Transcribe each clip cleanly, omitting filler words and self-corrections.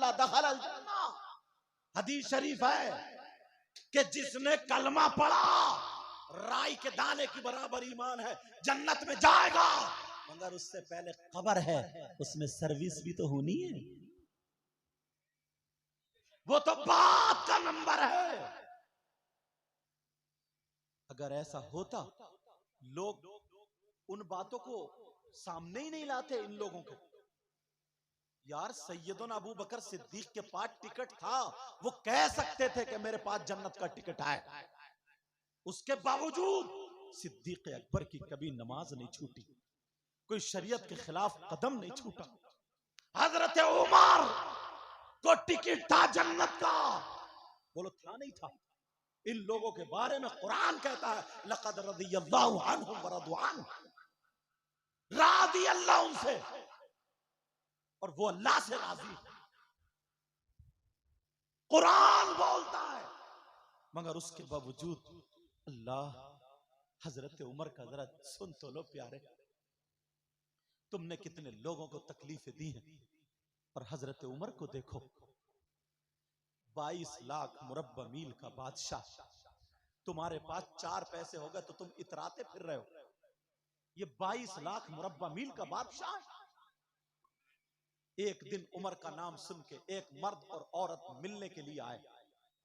इल्ला दखलल जन्ना। हदीस शरीफ है कि जिसने कलमा पढ़ा, राई के दाने की बराबर ईमान है, जन्नत में जाएगा। मगर उससे पहले कब्र है, उसमें सर्विस भी तो होनी है। वो तो बात का नंबर है। अगर ऐसा होता, लोग उन बातों को सामने ही नहीं लाते। इन लोगों के यार सैयदना अबू बकर सिद्दीक के पास टिकट था, वो कह सकते थे कि मेरे पास जन्नत का टिकट है। उसके बावजूद सिद्दीक अकबर की कभी नमाज नहीं छूटी, कोई शरीयत के खिलाफ कदम नहीं छूटा। हजरत उमर को टिकट था जन्नत का, बोलो था नहीं था। इन लोगों के बारे में कुरान कहता है लक़द रज़ियल्लाहु अन्हुम व रज़ू अन्हु, राज़ी अल्लाह उनसे और वो अल्लाह से राजी है। कुरान बोलता है, मगर उसके बावजूद अल्लाह हजरत उमर का जरा सुन तो लो प्यारे, तुमने कितने लोगों को तकलीफें दी हैं। और हजरत उमर को देखो, 22 लाख मुरब्बा मील का बादशाह, तुम्हारे पास 4 पैसे हो गए तो तुम इतराते फिर रहे हो। ये 22 लाख मुरब्बा मील का बादशाह। एक दिन उमर का नाम सुन के एक मर्द और औरत मिलने के लिए आए।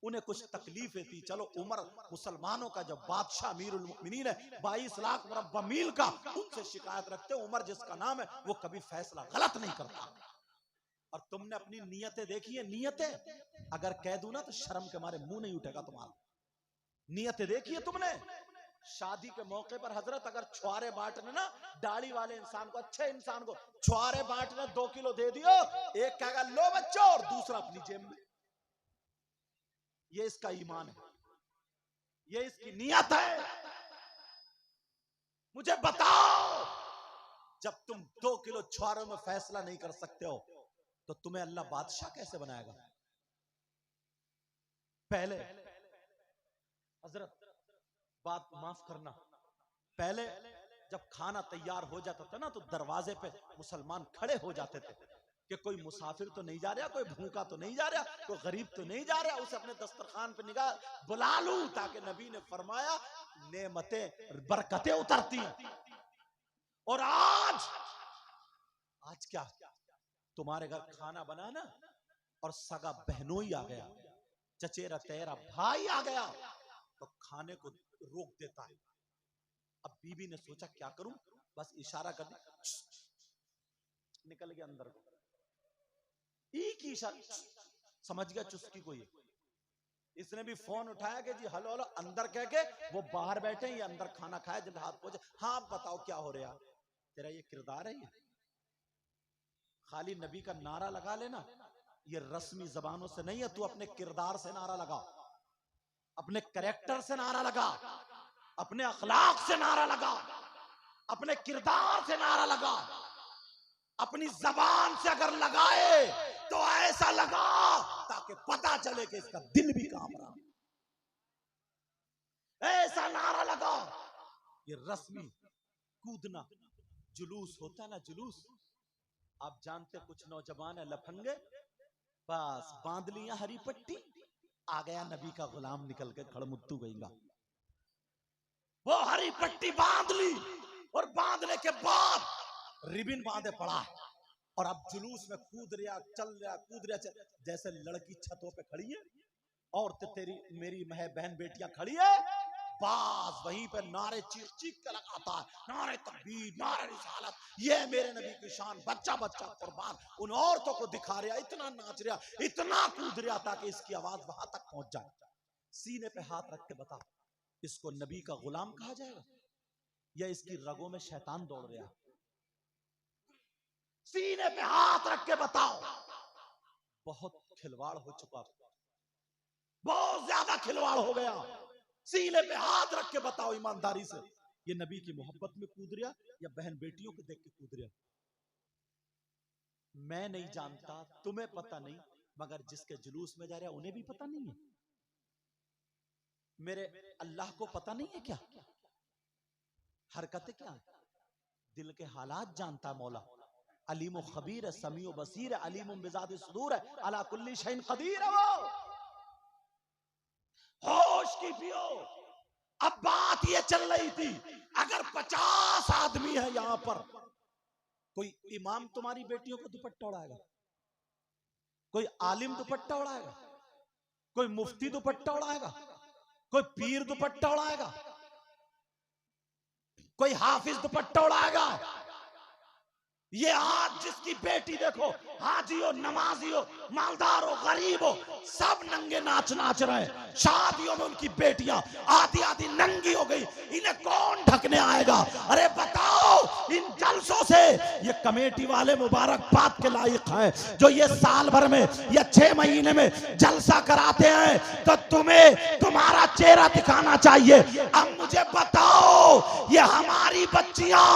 उन्हें कुछ तकलीफें थी। चलो उमर मुसलमानों का जब बादशाह अमीरुल मोमिनीन है, 22 लाख मुरब्बा मील का, उनसे शिकायत रखते। उमर जिसका नाम है वो कभी फैसला गलत नहीं करता। और तुमने अपनी नियतें देखी है। नियतें अगर कह दूं ना तो शर्म के मारे मुंह नहीं उठेगा तुम्हारा। नियतें देखी है तुमने। शादी के मौके पर हजरत अगर छुआरे बांटने ना, दाढ़ी वाले इंसान को, अच्छे इंसान को छुआरे बांटने 2 किलो दे दियो, एक कहेगा लो बच्चों और दूसरा अपनी जेब में। ये इसका ईमान है, ये इसकी नियत है। मुझे बताओ, जब तुम 2 किलो छुआरों में फैसला नहीं कर सकते हो तो तुम्हें अल्लाह बादशाह कैसे बनाएगा। पहले हजरत बात माफ करना, पहले जब खाना तैयार हो जाता था ना तो दरवाजे पे मुसलमान खड़े हो जाते थे कि कोई मुसाफिर तो नहीं जा रहा, कोई भूखा तो नहीं जा रहा, कोई गरीब तो नहीं जा रहा, उसे अपने दस्तरखान पे निगाह बुला लूं। ताकि नबी ने फरमाया नेमतें बरकतें उतरती हैं। और आज क्या, तुम्हारे घर खाना बना ना और सगा बहनोई आ गया, चचेरा तेरा भाई आ गया तो खाने को रोक देता है। अब बीबी ने सोचा क्या करूं, बस इशारा कर दिया, निकल गया अंदर को। एक ही इशारा, समझ गया चुस्की को ये। इसने भी फोन उठाया कि जी हेलो हेलो, अंदर कह के वो बाहर बैठे, ये अंदर खाना खाए, जब हाथ पहुंचे, हाँ बताओ क्या हो रहा। तेरा ये किरदार है, ये खाली नबी का नारा लगा लेना, ये रस्मी जबानों से नहीं है। तू अपने किरदार से नारा लगा, अपने कैरेक्टर से नारा लगा, अपने अखलाक से नारा लगा, अपने किरदार से नारा लगा। अपनी जबान से अगर लगाए तो ऐसा लगा ताकि पता चले कि इसका दिल भी काम रहा। ऐसा नारा लगा। ये रस्मी कूदना जुलूस होता है ना, जुलूस। आप जानते कुछ नौजवान है लफंगे, बस बांध लिया हरी पट्टी, आ गया नबी का गुलाम निकल के खड़मुत्तू गईगा। वो हरी पट्टी बांध ली और बांधने के बाद रिबिन बांधे पड़ा है और अब जुलूस में कूद रहा, चल रहा, कूद रहा, जैसे लड़की छतों पे खड़ी है और तेरी मेरी बहन बेटियां खड़ी है, बास वहीं पे नारे चीख चीख के लगाता है, नारे तकबीर, नारे रिसालत, ये मेरे नबी की शान, बच्चा बच्चा कुर्बान। उन औरतों को दिखा रहा, इतना नाच रहा, इतना कूद रहा ताकि इसकी आवाज वहां तक पहुंच जाए। सीने पे हाथ रख के बता, इसको नबी का गुलाम कहा जाएगा या इसकी रगों में शैतान दौड़ रहा? सीने पे हाथ रख के बताओ। बहुत खिलवाड़ हो चुका, बहुत ज्यादा खिलवाड़ हो गया। सीने पे हाथ रख के बताओ ईमानदारी से, ये नबी की मोहब्बत में कूद रहा या बहन बेटियों को देख के कूद रहा? मैं नहीं जानता, तुम्हें पता नहीं, मगर जिसके जुलूस में जा रहा उन्हें भी पता नहीं है। मेरे अल्लाह को पता नहीं है क्या हरकतें क्या है? दिल के हालात जानता मौला। अलीम खबीर है, समीओ बसीर है, अलीम बिजात सुदूर है, अला कुल्ली शैइन कदीर है वो। होश की पियो। अब बात ये चल रही थी, अगर 50 आदमी है यहां पर, कोई इमाम तुम्हारी बेटियों को दुपट्टा उड़ाएगा, कोई आलिम दुपट्टा उड़ाएगा, कोई मुफ्ती दुपट्टा उड़ाएगा, कोई पीर दुपट्टा उड़ाएगा, कोई हाफिज दुपट्टा उड़ाएगा? ये आज जिसकी बेटी देखो, हाजी हो, नमाजी हो, मालदार हो, गरीब हो, सब नंगे नाच रहे हैं। शादियों में उनकी बेटियां आधी आधी नंगी हो गई, इन्हें कौन ढकने आएगा? अरे बताओ, इन जलसों से ये कमेटी वाले मुबारकबाद के लायक हैं, जो ये साल भर में या 6 महीने में जलसा कराते हैं, तो तुम्हें तुम्हारा चेहरा दिखाना चाहिए। अब मुझे बताओ, ये हमारी बच्चियां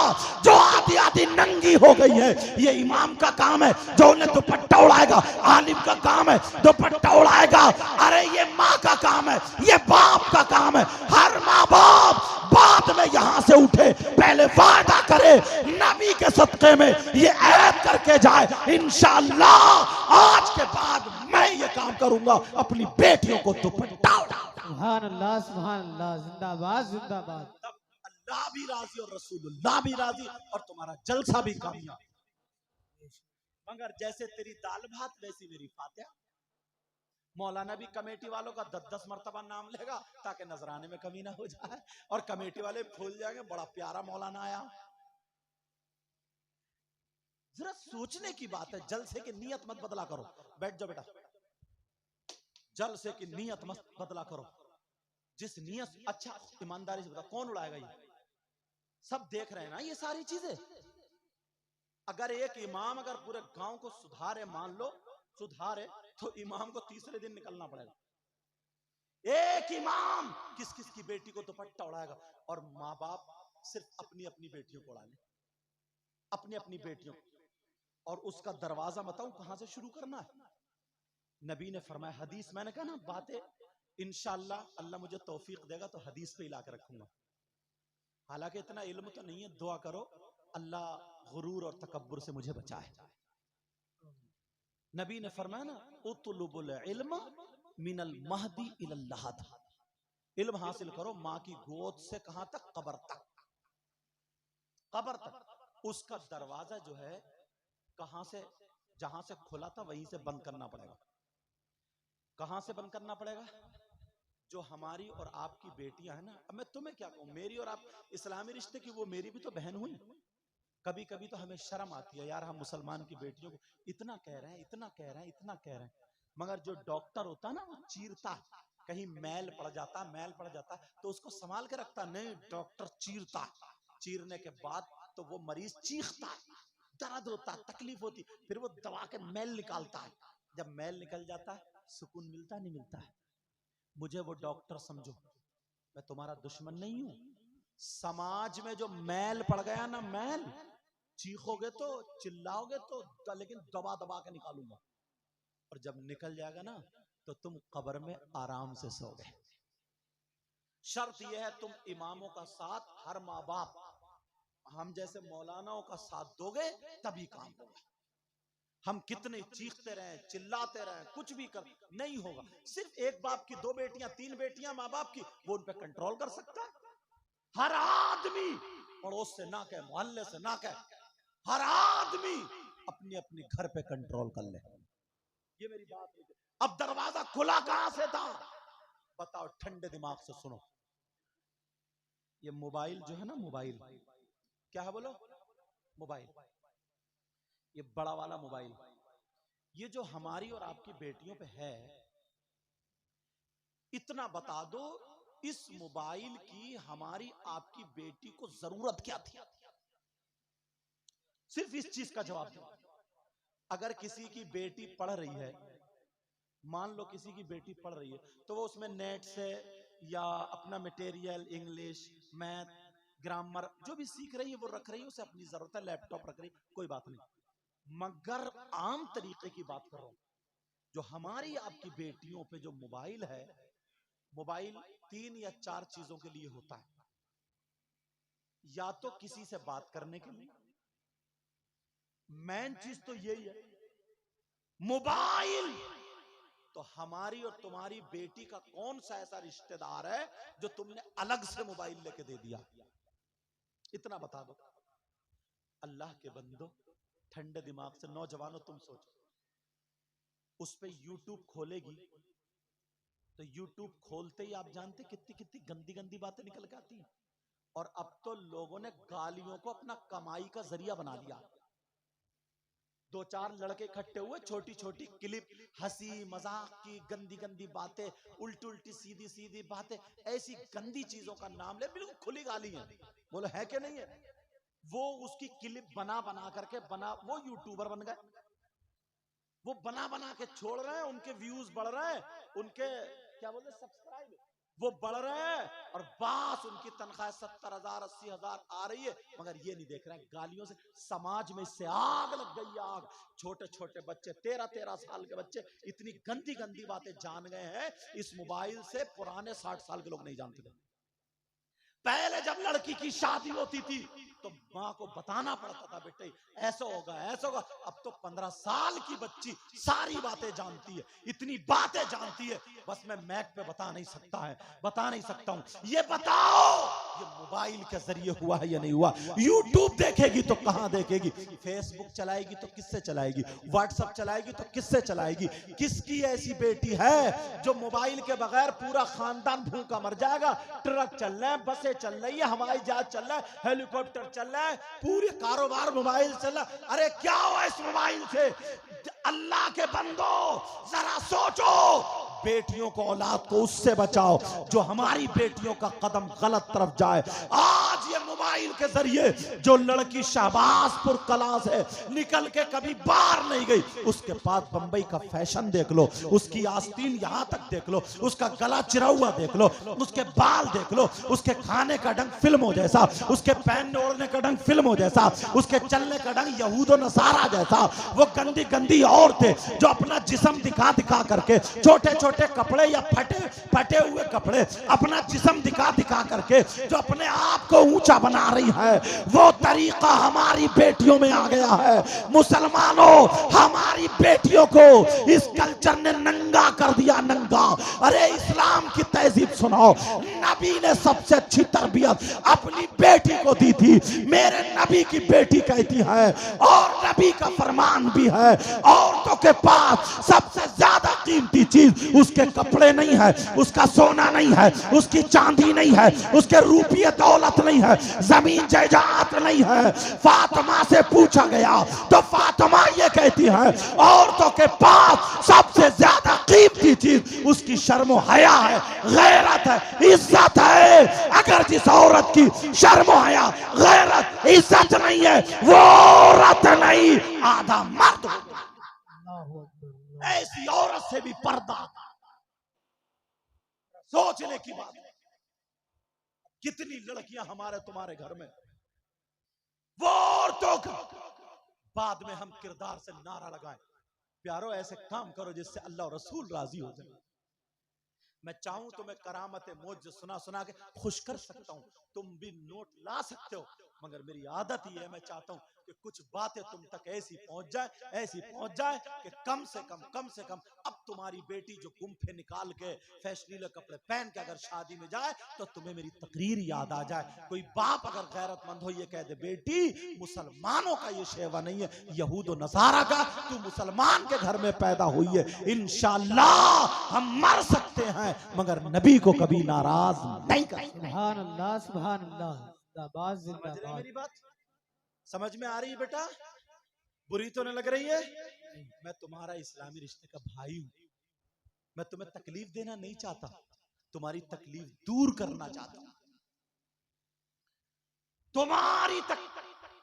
जो आधी आधी नंगी हो गई है, ये इमाम का काम है जो उन्हें दुपट्टा उड़ाएगा, आलिम का काम है दुपट्टा उड़ाएगा। अरे ये माँ का काम है, ये बाप का काम है। हर माँ बाप बाद में यहां से उठे, पहले वादा करे नबी के सदक़े में ये ऐद करके जाए, इंशाअल्लाह आज के बाद मैं ये काम करूंगा, अपनी बेटियों को दुपट्टा उड़ाऊंगा। सुभान अल्लाह, सुभान अल्लाह, जिंदाबाद जिंदाबाद। अल्लाह भी राजी और रसूलुल्लाह भी राजी और तुम्हारा जलसा भी कामयाब। मगर जैसे तेरी दाल भात वैसी मेरी फातिहा। मौलाना भी कमेटी वालों का 10-10 मरतबा नाम लेगा ताकि नजराने में कमी ना हो जाए, और कमेटी वाले भूल जाएंगे बड़ा प्यारा मौलाना आया। जरा सोचने की बात है। जलसे की नियत मत बदला करो। बैठ जाओ बेटा। जलसे की नियत मत बदला करो। जिस नियत, अच्छा ईमानदारी से बता, कौन उड़ाएगा ये? सब देख रहे हैं ना ये सारी चीजें। अगर एक इमाम अगर पूरे गांव को सुधारे, मान लो सुधारे, तो इमाम को तीसरे दिन निकलना पड़ेगा। एक इमाम किस किस की बेटी को दुपट्टा उड़ाएगा? और माँ बाप सिर्फ अपनी अपनी बेटियों को उड़ा ले, अपनी अपनी बेटियों। और उसका दरवाजा बताऊं कहां से शुरू करना है? नबी ने फरमाया, हदीस, मैंने कहा ना बातें इंशाअल्लाह अल्लाह मुझे तौफीक देगा तो हदीस पे ला के रखूंगा। हालांकि इतना इल्म तो नहीं है, दुआ करो अल्लाह गुरूर और तकब्बुर से मुझे बचाए। नबी ने फरमाया ना, उतलुबुल इल्म मिनल महदी इलल लहद। इल्म हासिल करो मां की गोद से कहां तक? कब्र तक। कब्र तक। उसका दरवाजा जो है कहां से, जहां से खुला था वहीं से बंद करना पड़ेगा। कहां से बंद करना पड़ेगा? जो हमारी और आपकी बेटियां हैं ना, अब मैं तुम्हें क्या कहूं, मेरी और आप इस्लामी रिश्ते की, वो मेरी भी तो बहन हुई। कभी कभी तो हमें शर्म आती है, यार हम मुसलमान की बेटियों को इतना कह रहे हैं, इतना कह रहे हैं, इतना कह रहे हैं। मगर जो डॉक्टर होता है ना, वो चीरता है, कहीं मैल पड़ जाता, मैल पड़ जाता तो उसको संभाल के रखता नहीं, डॉक्टर चीरता। चीरने के बाद तो वो मरीज चीखता, दर्द होता, तकलीफ होती, फिर वो दवा के मैल निकालता है। जब मैल निकल जाता है, सुकून मिलता नहीं मिलता है? मुझे वो डॉक्टर समझो, मैं तुम्हारा दुश्मन नहीं हूं। समाज में जो मैल पड़ गया ना, मैल, चीखोगे तो, चिल्लाओगे तो लेकिन दबा दबा के निकालूंगा। और जब निकल जाएगा ना, तो तुम कब्र में आराम से सोगे। शर्त यह है तुम इमामों का साथ, हर माँ बाप हम जैसे मौलानाओं का साथ दोगे तभी काम होगा। हम कितने चीखते रहे, चिल्लाते रहे, कुछ भी कर नहीं होगा। सिर्फ एक बाप की 2 बेटियां 3 बेटियां माँ बाप की, वो उन पे कंट्रोल कर सकता है। हर आदमी पड़ोस से ना कहे, मोहल्ले से ना कहे, हर आदमी अपनी अपनी घर पे कंट्रोल कर ले। ये मेरी बात है। अब दरवाजा खुला कहां से था? बताओ, ठंडे दिमाग से सुनो। ये मोबाइल जो है ना, मोबाइल क्या है बोलो? मोबाइल, ये बड़ा वाला मोबाइल, ये जो हमारी और आपकी बेटियों पे है, इतना बता दो, इस मोबाइल की हमारी आपकी बेटी को जरूरत क्या थी? सिर्फ इस चीज का जवाब दो। अगर किसी की बेटी पढ़ रही है, मान लो किसी की बेटी पढ़ रही है, तो वो उसमें नेट से या अपना मटेरियल, इंग्लिश, मैथ, ग्रामर जो भी सीख रही है वो रख रही है, उसे अपनी जरूरत है, लैपटॉप रख रही है, कोई बात नहीं। मगर आम तरीके की बात कर रहा हूं, जो हमारी आपकी बेटियों पे जो मोबाइल है, मोबाइल 3 या 4 चीजों के लिए होता है। या तो किसी से बात करने के लिए, मेन चीज तो यही है, मोबाइल। तो हमारी और तुम्हारी बेटी का कौन सा ऐसा रिश्तेदार है जो तुमने अलग से मोबाइल लेके दे दिया? इतना बता दो। अल्लाह के बंदो, ठंडे दिमाग से नौजवानों तुम सोचो, उस पे यूट्यूब खोलेगी तो यूट्यूब खोलते ही आप जानते कितनी कितनी गंदी गंदी बातें निकल के आती हैं। और अब तो लोगों ने गालियों को अपना कमाई का जरिया बना लिया। दो चार लड़के इकट्ठे हुए, छोटी छोटी क्लिप, हंसी मजाक की गंदी गंदी बातें, उल्टी उल्टी सीधी सीधी बातें, ऐसी गंदी चीजों का नाम ले, बिल्कुल खुली गाली है। बोलो है कि नहीं है? वो उसकी क्लिप बना बना करके वो यूट्यूबर बन गए। वो बना बना के छोड़ रहे हैं, उनके व्यूज बढ़ रहे हैं, उनके क्या बोलते सब्सक्राइब वो बढ़ रहे हैं, और बस उनकी तनख्वाह 70,000 80,000 आ रही है। मगर ये नहीं देख रहा है गालियों से समाज में इससे आग लग गई, आग। छोटे छोटे बच्चे, 13-13 साल के बच्चे इतनी गंदी गंदी बातें जान गए हैं इस मोबाइल से, पुराने 60 साल के लोग नहीं जानते थे। पहले जब लड़की की शादी होती थी तो माँ को बताना पड़ता था, बेटे ऐसा होगा ऐसा होगा। अब तो 15 साल की बच्ची सारी बातें जानती है, इतनी बातें जानती है, बस मैं मैक पे बता नहीं सकता हूँ। ये बताओ ये मोबाइल के जरिए हुआ है या नहीं हुआ? यूट्यूब देखेगी तो कहां देखेगी? फेसबुक चलाएगी तो किससे चलाएगी? व्हाट्सएप चलाएगी तो किससे चलाएगी? किसकी ऐसी बेटी है जो मोबाइल के बगैर पूरा खानदान भूखा मर जाएगा? ट्रक चल रहे हैं, बसें चल रही है, हवाई जहाज चल रहा है, हेलीकॉप्टर चल रहा है, पूरे कारोबार मोबाइल चल रहा है। अरे क्या हुआ इस मोबाइल से? अल्लाह के बंदो जरा सोचो, बेटियों को, औलाद को उससे बचाओ जो हमारी बेटियों का कदम गलत तरफ जाए। आज ये मोबाइल के जरिए जो लड़की शहबाजपुर कला से निकल के कभी बाहर नहीं गई, उसके पास बंबई का फैशन देख लो, उसकी आस्तीन यहां तक देख लो, उसका गला चिरा हुआ देख लो, उसके बाल देख लो, उसके खाने का ढंग फिल्मों जैसा, उसके पहनने ओढ़ने का ढंग फिल्मों जैसा, उसके चलने का ढंग यहूदो नसारा जैसा। वो गंदी गंदी औरतें जो अपना जिस्म दिखा दिखा करके, छोटे छोटे कपड़े या फटे हुए कपड़े, अपना जिस्म दिखा दिखा करके जो अपने आप को ऊंचा बना रही है, वो तरीका हमारी बेटियों में आ गया है। मुसलमानों, हमारी बेटियों को इस कल्चर ने नंगा कर दिया, नंगा। अरे इस्लाम की तहजीब सुनाओ, नबी ने सबसे अच्छी तरबियत अपनी बेटी को दी थी। मेरे नबी की बेटी कहती है, और नबी का फरमान भी है, औरतों के पास सबसे ज्यादा कीमती चीज उसके कपड़े नहीं है, उसका सोना नहीं है, उसकी चांदी नहीं है, उसके रुपये दौलत नहीं है, जमीन जायदाद नहीं है। फातिमा से पूछा गया तो फातिमा ये कहती है, औरतों के पास सबसे ज्यादा कीमती चीज उसकी शर्म हया है, गैरत है, इज्जत है। अगर जिस औरत की शर्म हया, गैरत, इज्जत नहीं है, वो औरत नहीं, आधा मर्द होगा। ऐसी औरत से भी पर्दा। सोचने की बात है, कितनी लड़कियां हमारे तुम्हारे घर में वो औरतों का, बाद में हम किरदार से नारा लगाएं, प्यारो ऐसे काम करो जिससे अल्लाह और रसूल राजी हो जाए। मैं चाहूं तो मैं करामत मौज सुना सुना के खुश कर सकता हूं, तुम भी नोट ला सकते हो, मगर मेरी आदत ही है, मैं चाहता हूं कि कुछ बातें तुम तक ऐसी पहुंच जाए कि कम से कम अब तुम्हारी बेटी जो गुम्फे निकाल के फैशनीले कपड़े पहन के अगर शादी में जाए तो तुम्हें मेरी तकरीर याद आ जाए। कोई बाप अगर गैरतमंद हो ये कह दे, बेटी मुसलमानों का ये शेवा नहीं है, यहूद नसारा का, तू मुसलमान के घर में पैदा हुई है, इंशाअल्लाह हम मर सकते हैं मगर नबी को कभी नाराज नहीं कर। सुभान अल्लाह, सुभान अल्लाह, जिंदाबाद जिंदाबाद। मेरी बात समझ में आ रही है बेटा? बुरी तो न लग रही है? मैं तुम्हारा इस्लामी रिश्ते का भाई हूं, मैं तुम्हें तकलीफ देना नहीं चाहता, तुम्हारी तकलीफ दूर करना चाहता हूं। तुम्हारी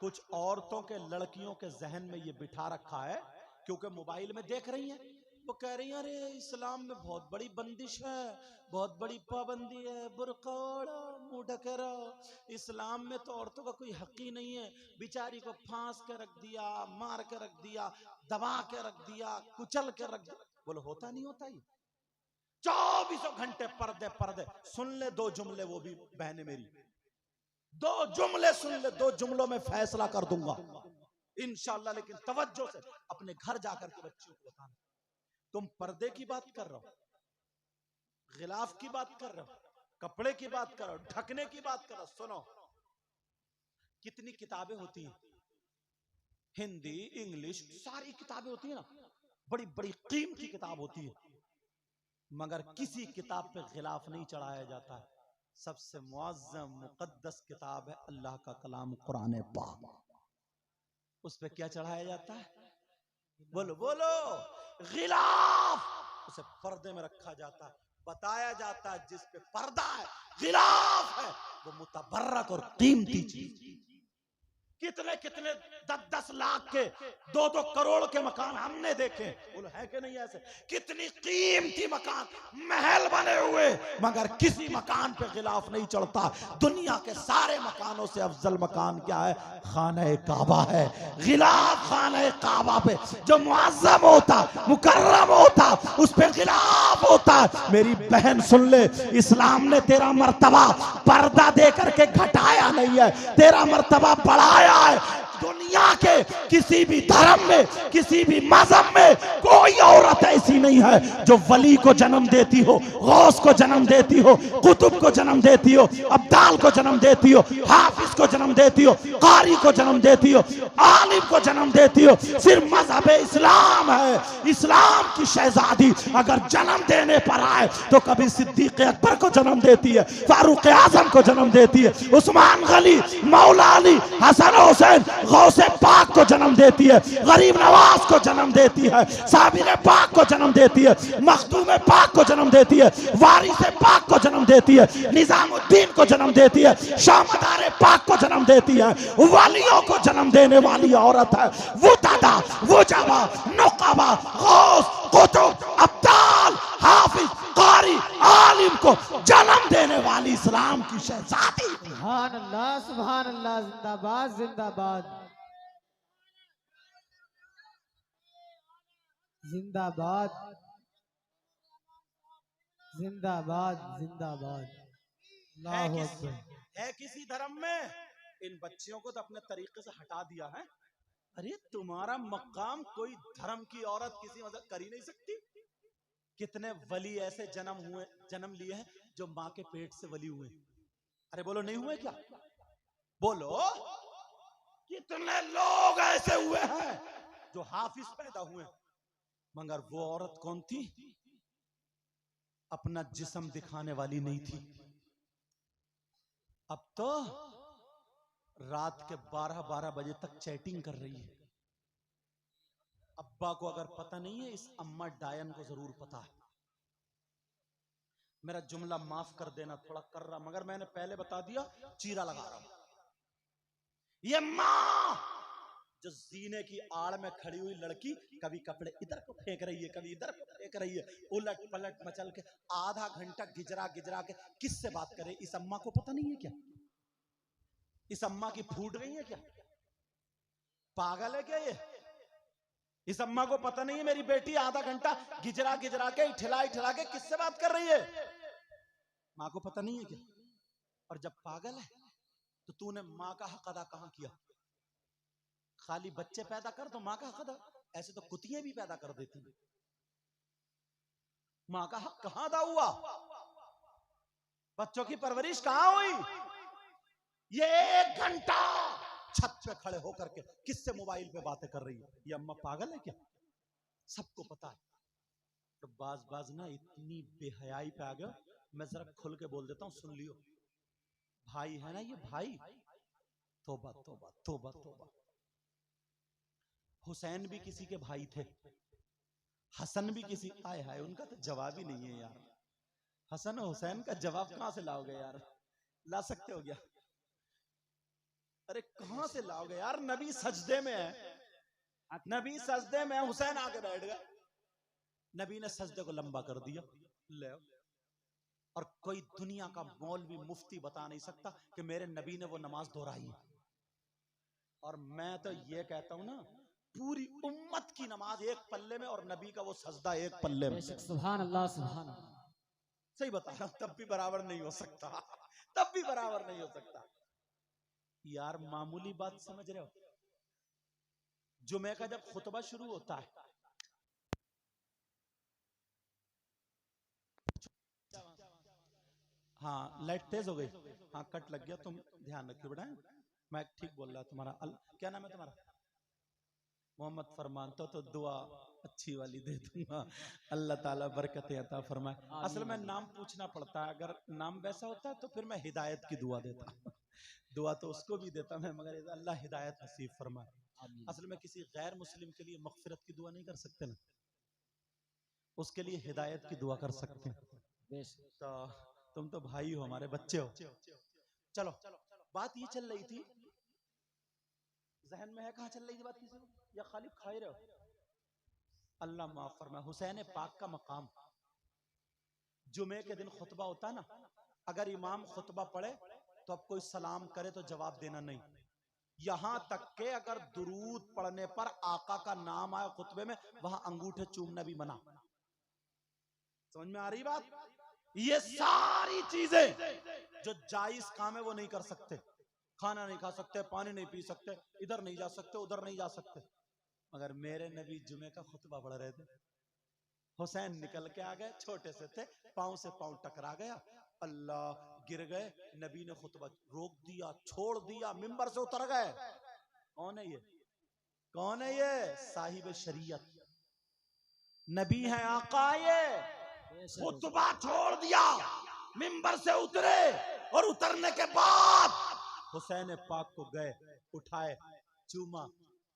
कुछ औरतों के, लड़कियों के जहन में ये बिठा रखा है, क्योंकि मोबाइल में देख रही हैं, वो कह रही हैं अरे इस्लाम में बहुत बड़ी बंदिश है, बहुत बड़ी पाबंदी है, बुर्का ओढ़ो, मुंह ढके रहो, इस्लाम में तो औरतों का कोई हक ही नहीं है, बेचारी को फांस के रख दिया, मार के रख दिया, दबा के रख दिया, कुचल के रख दिया। बोलो होता नहीं होता ही? 24 घंटे पर्दे। सुन ले 2 जुमले, वो भी बहने मेरी, 2 जुमले सुन ले, 2 जुमलों में फैसला कर दूंगा। इंशाल्लाह। लेकिन तवज्जो से अपने घर जाकर के बच्चों को बताना। तुम पर्दे की बात कर रहे हो, गिलाफ की बात कर रहे हो, कपड़े की बात कर रहे हो, ढकने की बात कर रहे हो। सुनो, कितनी किताबें होती हैं, हिंदी इंग्लिश सारी किताबें होती है ना, बड़ी बड़ी कीमती किताब होती है, मगर किसी किताब पे गिलाफ नहीं चढ़ाया जाता है। सबसे मुअज़्ज़म मुक़द्दस किताब है अल्लाह का कलाम कुरान पाक, उस पे क्या चढ़ाया जाता है? बोलो बोलो, गिलाफ। उसे पर्दे में रखा जाता है, बताया जाता है जिस पे पर्दा है, गिलाफ है, वो मुतबर्रक और कीमती चीज। कितने कितने 10-10 लाख के 2-2 करोड़ के मकान हमने देखे, बोलो है कि नहीं ऐसे? कितनी कीमती मकान, महल बने हुए, मगर किसी मकान पे गिलाफ नहीं चढ़ता। दुनिया के सारे मकानों से अफजल मकान क्या है? खाना काबा है। गिलाफ खाना काबा पे जो मुअज़्ज़म होता, मुकर्रम होता, उस पे गिलाफ होता। मेरी बहन सुन ले, इस्लाम ने तेरा मर्तबा पर्दा दे करके घटाया नहीं है, तेरा मर्तबा बढ़ाया है। दुनिया के किसी भी धर्म में, किसी भी मजहब में कोई औरत ऐसी नहीं है जो वली को जन्म देती हो, गौस को जन्म देती हो, कुतुब को जन्म देती हो, अब्दाल को जन्म देती हो, हाफिज को जन्म देती हो, कारी को जन्म देती हो, आलिम को जन्म देती हो। सिर्फ मजहब इस्लाम है, इस्लाम की शहजादी अगर जन्म देने पर आए तो कभी सिद्दीक अकबर को जन्म देती है, फारूक आजम को जन्म देती है, उस्मान गनी, मौला अली, हसन हुसैन, गौसे पाक को जन्म देती है, गरीब नवाज को जन्म देती है, साबिर पाक को जन्म देती है, मखदूम पाक को जन्म देती है, वारिस पाक को जन्म देती है, निजामुद्दीन को जन्म देती है, शामदार पाक को जन्म देती है। वालियों को जन्म देने वाली औरत है वो दादा, वो जावा, नुकाबा, गौस, कुतुब, अब्दाल, हाफिज, कारी, आलिम को जन्म देने वाली इस्लाम की शहजादी। सुभान अल्लाह, सुभान अल्लाह, जिंदाबाद जिंदाबाद जिंदाबाद जिंदाबाद जिंदाबाद। अल्लाहु अकबर। है किसी धर्म में? इन बच्चियों को तो अपने तरीके से हटा दिया है। अरे तुम्हारा मकाम कोई धर्म की औरत किसी मदद कर ही नहीं सकती। कितने वली ऐसे जन्म लिए हैं जो माँ के पेट से वली हुए। अरे बोलो नहीं हुए क्या? बोलो, कितने लोग ऐसे हुए हैं जो हाफिज पैदा हुए, मगर वो औरत कौन थी? अपना जिस्म दिखाने वाली नहीं थी। अब तो रात के 12-12 बजे तक चैटिंग कर रही है। अब्बा को अगर पता नहीं है, इस अम्मा डायन को जरूर पता है। मेरा जुमला माफ कर देना, थोड़ा कर रहा, मगर मैंने पहले बता दिया, चीरा लगा रहा हूं। ये मां जो जीने की आड़ में खड़ी हुई लड़की कभी कपड़े इधर को फेंक रही है, कभी इधर को फेंक रही है, उलट पलट मचल के आधा घंटा गिजरा गिजरा के किससे बात करे? इस अम्मा को पता नहीं है क्या? इस अम्मा की फूट रही है क्या? पागल है क्या ये? इस अम्मा को पता नहीं है मेरी बेटी आधा घंटा गिजरा गिजरा के इठला के किससे बात कर रही है? माँ को पता नहीं है क्या? और जब पागल है तो तूने माँ का हक अदा कहां किया? खाली बच्चे पैदा कर तो माँ का हक अदा, ऐसे तो कुतिये भी पैदा कर देती हैं। माँ का हक कहां अदा हुआ? बच्चों की परवरिश कहां हुई? ये 1 घंटा छत पे खड़े होकर के किससे मोबाइल पे बातें कर रही है? ये अम्मा पागल है क्या? सबको पता है। तो बाज ना इतनी बेहयाई पे आ गया, मैं जरा खुल के बोल देता हूं, सुन लियो। भाई है ना ये भाई, तोबा तोबा तोबा तोबा। हुसैन भी किसी के भाई थे, हसन भी किसी, आए हाय उनका तो जवाब ही नहीं है यार। हसन और हुसैन का जवाब कहां से लाओगे यार? ला सकते हो क्या? अरे कहां से लाओगे यार? नबी सजदे में है, नबी सजदे में है, हुसैन आके बैठ गए, नबी ने सजदे को लंबा कर दिया। ले, और कोई दुनिया का मौलवी मुफ्ती बता नहीं सकता कि मेरे नबी ने वो नमाज दोहराई है। और मैं तो ये कहता हूं ना, पूरी उम्मत की नमाज एक पल्ले में और नबी का वो सजदा एक पल्ले में। सुभान अल्लाह, सुभान अल्लाह। सही बता रहा हूं, तब भी बराबर नहीं हो सकता, तब भी बराबर नहीं हो सकता यार। मामूली बात समझ रहे हो? जुमे का जब खुतबा शुरू होता है, हाँ लाइट तेज हो गई, हाँ कट लग गया, तुम ध्यान रखिए बेटा, मैं ठीक बोल रहा तुम्हारा। क्या नाम है तुम्हारा? मोहम्मद फरमान। तो दुआ अच्छी वाली दे दूंगा, अल्लाह ताला बरकत अता फरमाए। असल में नाम पूछना पड़ता है, अगर नाम वैसा होता तो फिर मैं हिदायत की दुआ देता दुआ तो उसको भी देता मैं, मगर अल्लाह हिदायत नसीब फरमाए। असल में किसी गैर मुस्लिम के लिए मगफिरत की दुआ नहीं कर सकते ना, उसके लिए हिदायत की दुआ कर सकते हैं। तो तुम तो भाई हो, हमारे बच्चे हो। चलो बात ये चल रही थी, जहन में है कहाँ चल रही थी बात, किसी या खाली खाई रहे हो? अल्लाह माफ फरमाए। हुसैन पाक का मकाम, जुमे के दिन खुतबा होता है ना, अगर इमाम खुतबा पढ़े तो अब कोई सलाम करे तो जवाब देना नहीं, यहां तक के अगर दुरूद पढ़ने पर आका का नाम आए खुतबे में, वहां अंगूठे चूमना भी मना। समझ में आ रही बात? ये सारी चीजें जो जायज काम है वो नहीं कर सकते, खाना नहीं खा सकते, पानी नहीं पी सकते, इधर नहीं जा सकते, उधर नहीं जा सकते। मगर मेरे नबी जुमे का खुतबा पढ़ रहे थे, हुसैन निकल के आ गए, छोटे से थे, पांव से पांव टकरा गया, अल्लाह गिर गए, नबी ने खुतबा रोक दिया, छोड़ दिया, मिंबर से उतर गए। कौन है ये? कौन है ये? साहिब शरीयत नबी है, आका ये। खुतबा छोड़ दिया, मिंबर से उतरे, और उतरने के बाद हुसैन पाक को गए, उठाए, चूमा,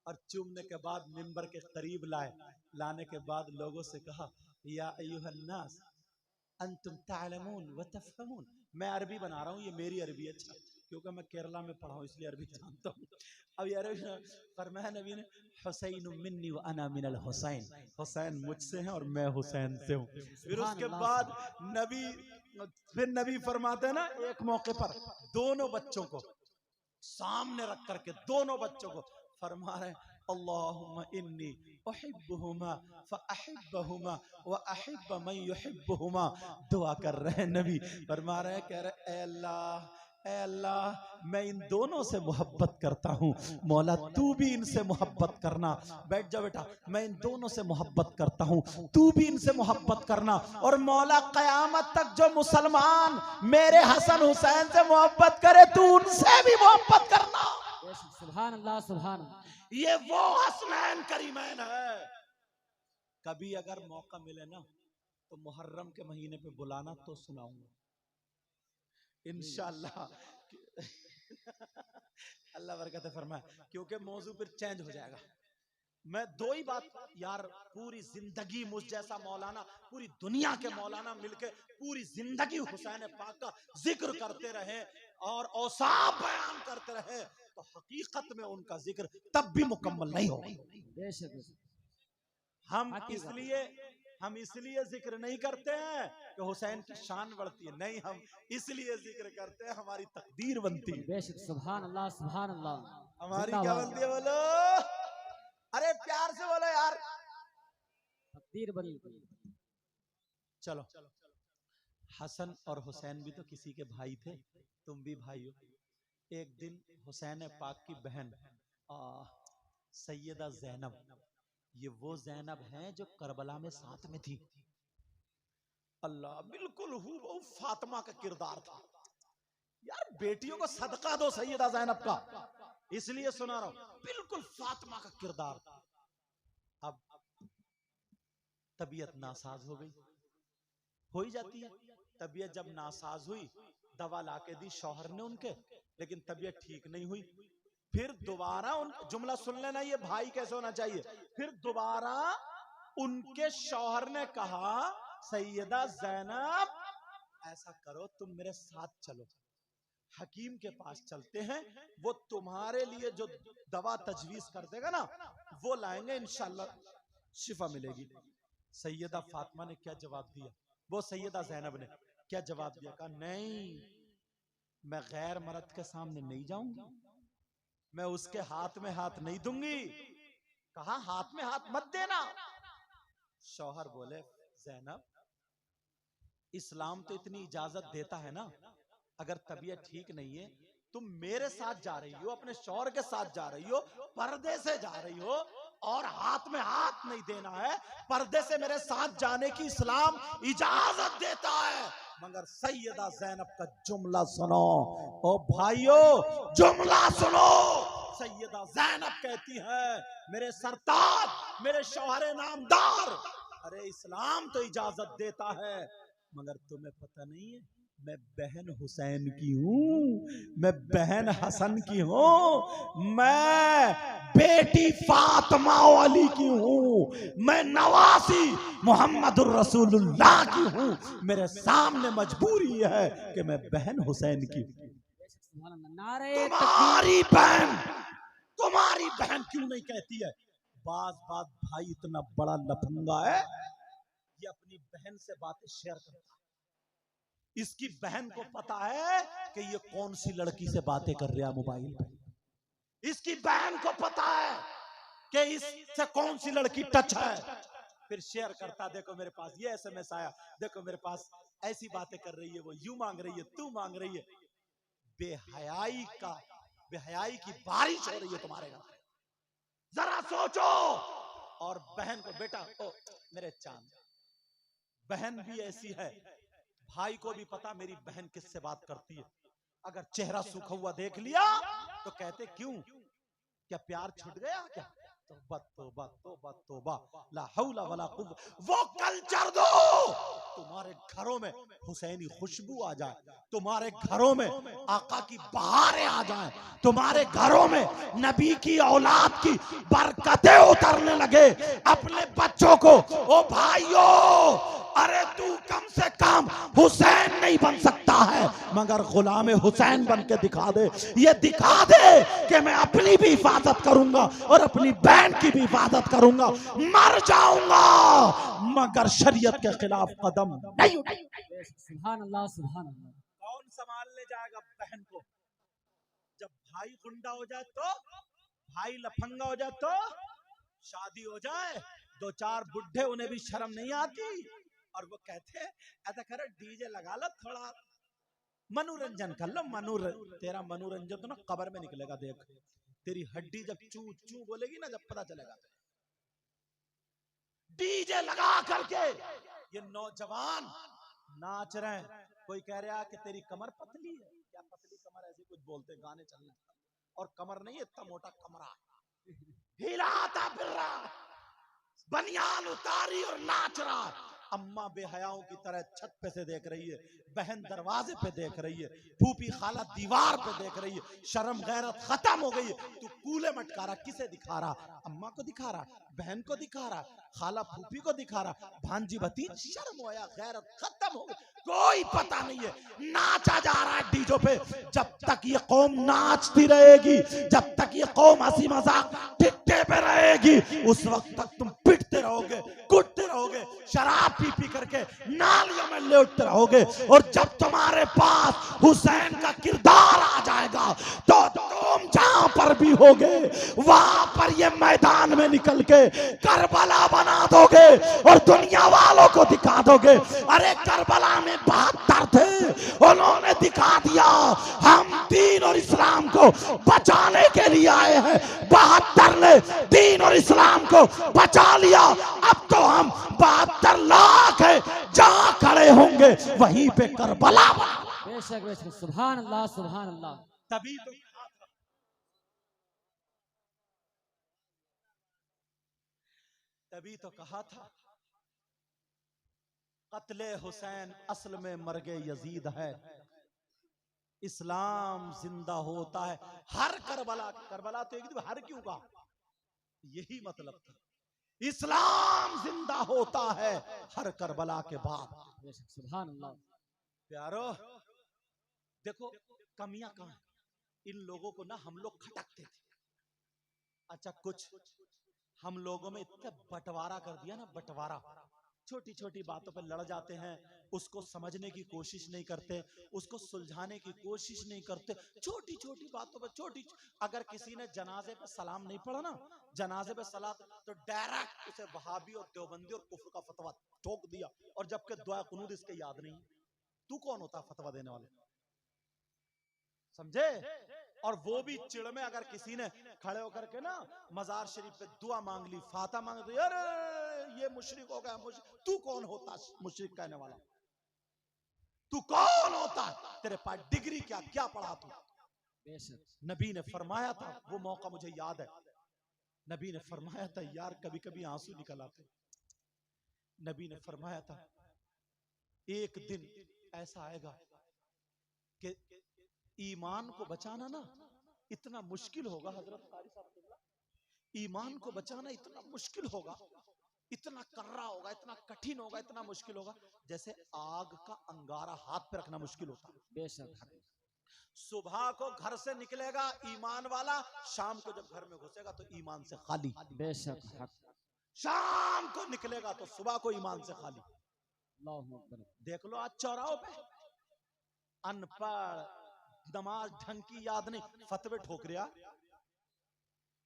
और चूमने के बाद मिंबर के करीब लाए, लाने के बाद लोगों से कहा, या अय्युहन्नास अंतुम तालमून व तफहमून। मैं अरबी बना रहा हूँ, ये मेरी अरबी है, अच्छा क्योंकि मैं केरला में पढ़ा हूँ इसलिए अरबी जानता हूँ। अब यार फरमाया नबी ने, हुसैन मिन्नी व अना मिनल हुसैन, हुसैन मुझसे हैं और मैं हुसैन से हूँ। फिर उसके बाद नबी फरमाते हैं ना, एक मौके पर दोनों बच्चों को सामने रख करके, दोनों बच्चों को फरमा रहे, अल्लाहुम्मा इन्नी उहिब्बुहुमा फअहिब्बहुमा व अहिब्ब मन युहिब्बुहुमा। दुआ कर रहे हैं नबी, फरमा रहे हैं, कह रहे ऐ अल्लाह मैं इन दोनों से मोहब्बत करता हूँ, मौला तू भी इनसे मोहब्बत करना। बैठ जा बेटा, मैं इन दोनों से मोहब्बत करता हूँ, तू भी इनसे मोहब्बत करना, और मौला कयामत तक जो मुसलमान मेरे हसन हुसैन से मोहब्बत करे, तू उनसे भी मोहब्बत करना। सुभान अल्लाह, सुभान अल्लाह। ये वो हसनैन करीमैन है। कभी अगर मौका मिले ना तो मुहर्रम के महीने पे बुलाना, तो सुनाऊंगा इंशाअल्लाह। अल्लाह बरकत फरमाए, क्योंकि मौजू फिर चेंज हो जाएगा। मैं दो ही बात यार, पूरी जिंदगी मुझ जैसा मौलाना, पूरी दुनिया के मौलाना मिलके पूरी जिंदगी हुसैन पाक का जिक्र करते रहे और औसाफ बयान करते रहे, तो हकीकत में उनका जिक्र तब भी मुकम्मल नहीं होगा। हम इसलिए जिक्र नहीं करते हैं कि हुसैन की शान बढ़ती है, नहीं, हम इसलिए जिक्र करते हैं हमारी तकदीर बनती है। बेशक, सुभान अल्लाह, सुभान अल्लाह। हमारी क्या बनती है? बोलो, अरे प्यार से बोलो यार। तकदीर बनी। चलो, हसन और हुसैन भी तो किसी के भाई थे, तुम भी भाई हो। एक दिन हुसैन पाक की बहन सैयदा जैनब, ये वो जैनब हैं जो करबला में साथ में थी। अल्लाह, बिल्कुल हूबहू फातिमा का किरदार था यार। बेटियों को सदका दो सैयदा जैनब का, इसलिए सुना रहा हूं, बिल्कुल फातिमा का किरदार। अब तबीयत नासाज हो गई, हो ही जाती है तबीयत। जब नासाज हुई, दवा लाके दी शौहर ने उनके, लेकिन तबीयत ठीक नहीं हुई। फिर दोबारा उन जुमला सुन लेना, ये भाई कैसे होना चाहिए। फिर दोबारा उनके शौहर ने कहा, सैयदा जैनब ऐसा करो, तुम मेरे साथ चलो, हकीम के पास चलते हैं, वो तुम्हारे लिए जो दवा तजवीज कर देगा ना, वो लाएंगे, इंशाल्लाह शिफा मिलेगी। सैयदा फातिमा ने क्या जवाब दिया? वो सैयदा जैनब ने क्या जवाब दिया? कहा, नहीं, मैं गैर मर्द के सामने नहीं जाऊंगी, मैं उसके हाथ में हाथ नहीं दूंगी। कहा, हाथ में हाथ मत देना। शौहर बोले, जैनब, इस्लाम तो इतनी इजाजत देता है ना, अगर तबीयत ठीक नहीं है तुम मेरे साथ जा रही हो, अपने शौहर के साथ जा रही हो, पर्दे से जा रही हो और हाथ में हाथ नहीं देना है, पर्दे से मेरे साथ जाने की इस्लाम इजाजत देता है। मगर सैयदा ज़ैनब का जुमला सुनो, ओ भाइयों जुमला सुनो। सैयदा ज़ैनब कहती है मेरे सरताज, मेरे शौहर नामदार, अरे इस्लाम तो इजाजत देता है, मगर तुम्हें पता नहीं है मैं बहन हुसैन की हूं, मैं बहन हसन की हूं, मैं बेटी फातिमा अली की हूं, मैं नवासी मोहम्मदुर रसूलुल्लाह की हूं, मेरे सामने मजबूरी है कि मैं बहन हुसैन की हूं। तुम्हारी बहन, तुम्हारी बहन क्यों नहीं कहती है? बात भाई इतना बड़ा लफंगा है, ये अपनी बहन से बातें शेयर करता है। इसकी बहन को पता है कि ये कौन सी लड़की से बातें कर रहा मोबाइल पे। इसकी बहन को पता है कि इससे कौन सी लड़की टच है, फिर शेयर करता, देखो मेरे पास ये एसएमएस आया, देखो मेरे पास ऐसी बातें कर रही है, वो यूं मांग रही है, तू मांग रही है। बेहयाई की बारिश हो रही है तुम्हारे घर, जरा सोचो। और बहन को, बेटा ओ मेरे चांद, बहन भी ऐसी है, भाई को भी पता मेरी बहन किससे बात करती है। अगर चेहरा सूखा हुआ देख लिया तो कहते क्यों, क्या प्यार छूट गया क्या? तौबा तौबा तौबा तौबा, ला हौला वला कुव्वा। वो कल्चर दो तुम्हारे घरों में हुसैनी खुशबू आ जाए, तुम्हारे घरों में आका की बहारें आ जाएं, तुम्हारे घरों में नबी की औलाद की बरकतें उतरने लगे। अपने बच्चों को, ओ भाइयों, अरे तू कम से कम हुसैन नहीं बन सकता है, मगर गुलाम हुसैन बन के दिखा दे। ये दिखा दे कि मैं अपनी भी हिफाजत करूंगा और अपनी बहन की भी हिफाजत करूंगा, मर जाऊंगा मगर शरीयत के खिलाफ कदम नहीं उठाऊंगा। सुभान अल्लाह, सुभान अल्लाह। कौन संभालने जाएगा बहन को? जब भाई गुंडा हो जाए तो, भाई लफंगा हो जाए तो, शादी हो जाए, दो चार बुढ़े, उन्हें भी शर्म नहीं आती और वो कहते हैं ऐसा करो डीजे लगा लो, थोड़ा मनोरंजन कर लो। तेरा मनोरंजन तो ना कब्र में निकलेगा। देख तेरी हड्डी जब चू चू बोलेगी ना, जब पता चलेगा। डीजे लगा करके ये नौजवान नाच रहे हैं। कोई कह रहा है कि तेरी कमर पतली है क्या? पतली कमर ऐसे कुछ बोलते, गाने चलने, और कमर नहीं, इतना मोटा कमरा, हिलाता फिर रहा, बनियान उतारी और नाच रहा। अम्मा बेहयाओं की तरह छत पे से देख रही है, बहन दरवाजे पे देख रही है, फूफी खाला दीवार पे देख रही है। शर्म गैरत खत्म हो गई है। तू कूले मटका रहा, किसे दिखा रहा? अम्मा को दिखा रहा, बहन को दिखा रहा, खाला फूफी को दिखा रहा, भांजी भतीज। शर्म होया, गैरत खत्म हो गई, कोई पता नहीं है। नाचा जा रहा है डीजो पे। जब तक ये कौम नाचती रहेगी, जब तक ये कौम हंसी मजाक ठिट्ठे पे रहेगी, उस वक्त तक तुम पिटते रहोगे, कुटते रहोगे, शराब पी पी करके नालियों में लेटते रहोगे। और जब तुम्हारे पास हुसैन का किरदार आ जाएगा तो तुम जहां पर भी होगे वहां पर ये मैदान में निकल के करबला बना दोगे और दुनिया वालों को दिखा दोगे। अरे करबला में 72 थे, उन्होंने दिखा दिया हम दीन और इस्लाम को बचाने के लिए आए हैं। 72 ने दीन और इस्लाम को बचा लिया। अब तो हम 72 लाख है, जहां खड़े होंगे वहीं पे करबला। बेशक बेशक, सुभान अल्लाह, सुभान अल्लाह। तभी तो कहा था कत्ले हुसैन असल में मर्गे यजीद है, इस्लाम जिंदा होता है हर करबला। करबला तो एक हर क्यों कहा? यही मतलब था, इस्लाम जिंदा होता है हर करबला के बाद। सुभान अल्लाह। प्यारो देखो कमियां कहां हैं। इन लोगों को ना हम लोग खटकते थे। अच्छा कुछ हम लोगों में इतना बंटवारा कर दिया ना, बंटवारा, छोटी छोटी बातों पर लड़ जाते हैं, उसको समझने की कोशिश नहीं करते, उसको सुलझाने की कोशिश नहीं करते। छोटी छोटी बातों पर अगर किसी ने जनाजे पे सलाम नहीं पढ़ा ना, जनाजे पे सलात, तो डायरेक्ट उसे वहाबी और देवबंदी और कुफ्र का फतवा ठोक दिया। और जबकि दुआ कुनूत इसके याद नहीं। तू कौन होता फतवा देने वाले? समझे। और वो भी चिड़ में, अगर किसी ने खड़े होकर के ना मजार शरीफ पे दुआ मांग ली, फाता मांग ली, यार ये मुशरिक हो गया। तू कौन होता मुशरिक कहने वाला? तू कौन होता? तेरे पास डिग्री क्या, क्या पढ़ा तू? नबी ने फरमाया था, वो मौका मुझे याद है, नबी ने फरमाया था, यार कभी कभी आंसू निकल आते। नबी ने फरमाया था, एक दिन ऐसा आएगा कि ईमान को बचाना ना इतना मुश्किल होगा। हजरत कारी साहब, ईमान को बचाना इतना मुश्किल होगा, इतना कर्रा होगा, इतना कठिन होगा, इतना मुश्किल होगा, जैसे आग का अंगारा हाथ पे रखना मुश्किल होता है। बेशक सुबह को घर से निकलेगा ईमान वाला, शाम को जब घर में घुसेगा तो ईमान से खाली। बेशक शाम को निकलेगा तो सुबह को ईमान से खाली। देख लो आज चौराहों पे अनपढ़, नमाज ढंग की याद नहीं, फतवे ठोक रहा।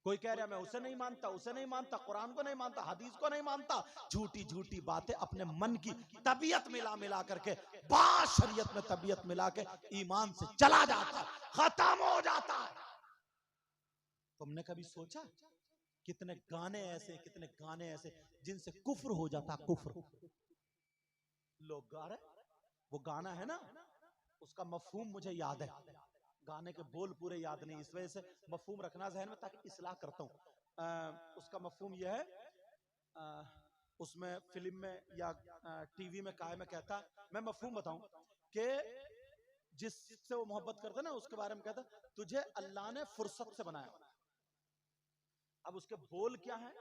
कोई कह रहा मैं उसे नहीं मानता, उसे नहीं मानता, कुरान को नहीं मानता, हदीस को नहीं मानता, झूठी झूठी बातें अपने मन की तबीयत मिला मिला करके, शरीयत में तबीयत मिला के ईमान से चला जाता, खत्म हो जाता है। तुमने कभी सोचा कितने गाने ऐसे जिनसे कुफ्र हो जाता, कुफ्र लोग गा रहे। वो गाना है ना, उसका मफहूम मुझे याद है, गाने के बोल पूरे याद नहीं, इस वजह से मफहूम रखना ज़हन में ताकि इस्लाह करता हूँ। उसका मफहूम यह है, उसमें फिल्म में या टीवी में काय में कहता, मैं मफहूम बताऊं कि जिससे वो मोहब्बत करता ना उसके बारे में कहता, तुझे अल्लाह ने फुर्सत से बनाया। अब उसके बोल क्या है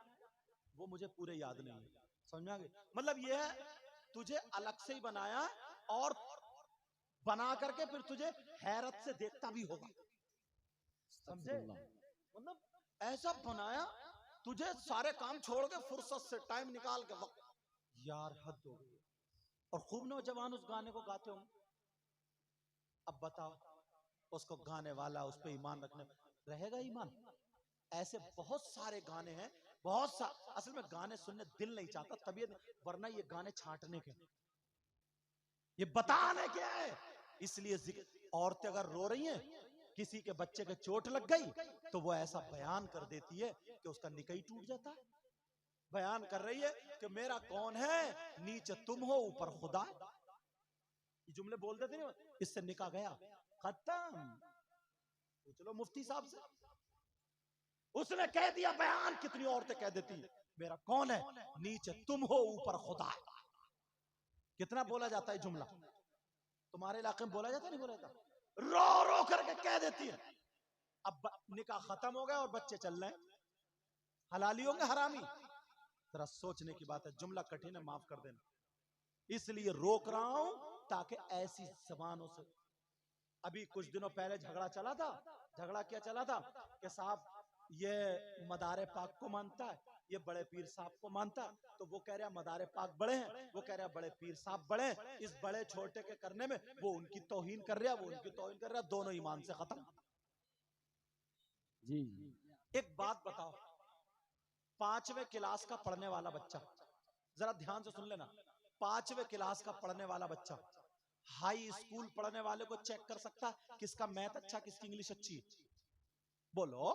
वो मुझे पूरे याद नहीं है, समझ गए? मतलब ये है, तुझे अलग से ही बनाया और बना करके फिर तुझे हैरत से देखता भी होगा, समझे? मतलब ऐसा बनाया तुझे सारे काम छोड़ के फुर्सत से टाइम निकाल के वक्त, यार हद हो गई। और खूब नौजवान उस गाने को गाते होंगे। अब बताओ उसको गाने वाला उस पर ईमान रखने रहेगा ईमान? ऐसे बहुत सारे गाने हैं, बहुत सा असल में गाने सुनने दिल नहीं चाहता, तबीयत, वरना ये गाने छांटने के, ये बताने के है। इसलिए औरतें अगर रो रही हैं, किसी के बच्चे के चोट लग गई तो वो ऐसा बयान कर देती है कि उसका निकाह टूट जाता है। बयान कर रही है कि मेरा कौन है, नीचे तुम हो ऊपर खुदा। ये जुमले बोल देते नहीं, इससे निकाह गया, खत्म। पूछ लो मुफ्ती साहब से, उसने कह दिया बयान। कितनी औरतें कह देती है मेरा कौन है, नीचे तुम हो ऊपर खुदा। कितना बोला जाता है जुमला, तुम्हारे इलाके में बोला जाता नहीं बोला जाता? रो रो करके कह देती है। अब निकाह खत्म हो गया और बच्चे चल रहे हैं, हलाली होंगे हरामी? जरा सोचने की बात है, जुमला कठिन है, माफ कर देना, इसलिए रोक रहा हूं ताकि ऐसी जबानों से। अभी कुछ दिनों पहले झगड़ा चला था, झगड़ा क्या चला था कि साहब ये मदारे पाक को मानता है, ये बड़े पीर साहब को मानता है, तो वो कह रहा मदारे पाक बड़े हैं, वो कह रहा बड़े पीर साहब बड़े हैं। इस बड़े छोटे के करने में वो उनकी तौहीन कर रहा, वो उनकी तौहीन कर रहा, दोनों ईमान से खत्म। जी एक बात बताओ, 5वें क्लास का पढ़ने वाला बच्चा, जरा ध्यान से सुन लेना, 5वें क्लास का पढ़ने वाला बच्चा हाई स्कूल पढ़ने वाले को चेक कर सकता किसका मैथ अच्छा, किसकी इंग्लिश अच्छी है? बोलो।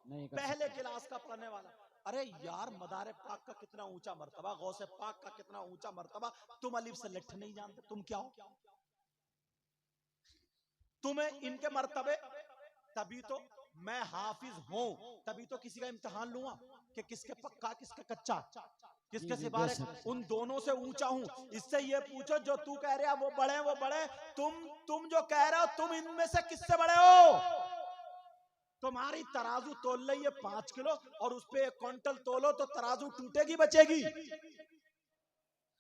पहले क्लास का पढ़ने वाला, अरे यार मदारे पाक का कितना ऊंचा मर्तबा, गौसे पाक का कितना ऊंचा मर्तबा, तुम अलिफ से लिट्ठ नहीं जानते, तुम क्या हो? तुम्हें इनके मर्तबे, तभी तो मैं हाफिज हूं, तभी तो किसी का इम्तिहान लूंगा कि किसके पक्का किसके कच्चा, किसके सिवारे, उन दोनों से ऊंचा हूं। इससे ये पूछो जो तू कह रहा है वो बड़े, वो बड़े, तुम जो कह रहे हो तुम इनमें से किससे बड़े हो? तुम्हारी तराजू तोल रही है 5 किलो और उस पे 1 क्विंटल तोलो तो तराजू टूटेगी बचेगी?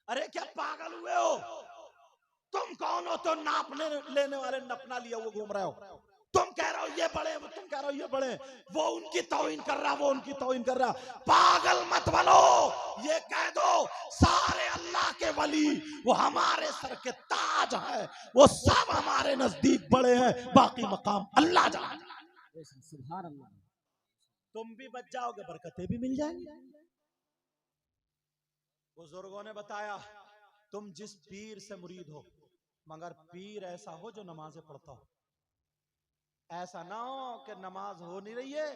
अरे क्या पागल हुए हो? तुम कौन हो तो नापने लेने वाले नपना लिया वो घूम रहे हो? तुम कह रहे हो ये बड़े, तुम कह रहे हो ये बड़े, वो उनकी तौहीन कर रहा, वो उनकी तौहीन कर रहा। पागल मत बनो, ये कह दो सारे अल्लाह के वली वो हमारे सर के ताज है, वो सब हमारे नजदीक बड़े हैं, बाकी मकाम अल्लाह जाने। सुभान अल्लाह। तुम भी बच जाओगे, बरकतें भी मिल जाएंगी। बुजुर्गों ने बताया तुम जिस पीर से मुरीद हो, मगर पीर ऐसा हो जो नमाजें पढ़ता हो। ऐसा ना हो कि नमाज हो नहीं रही है,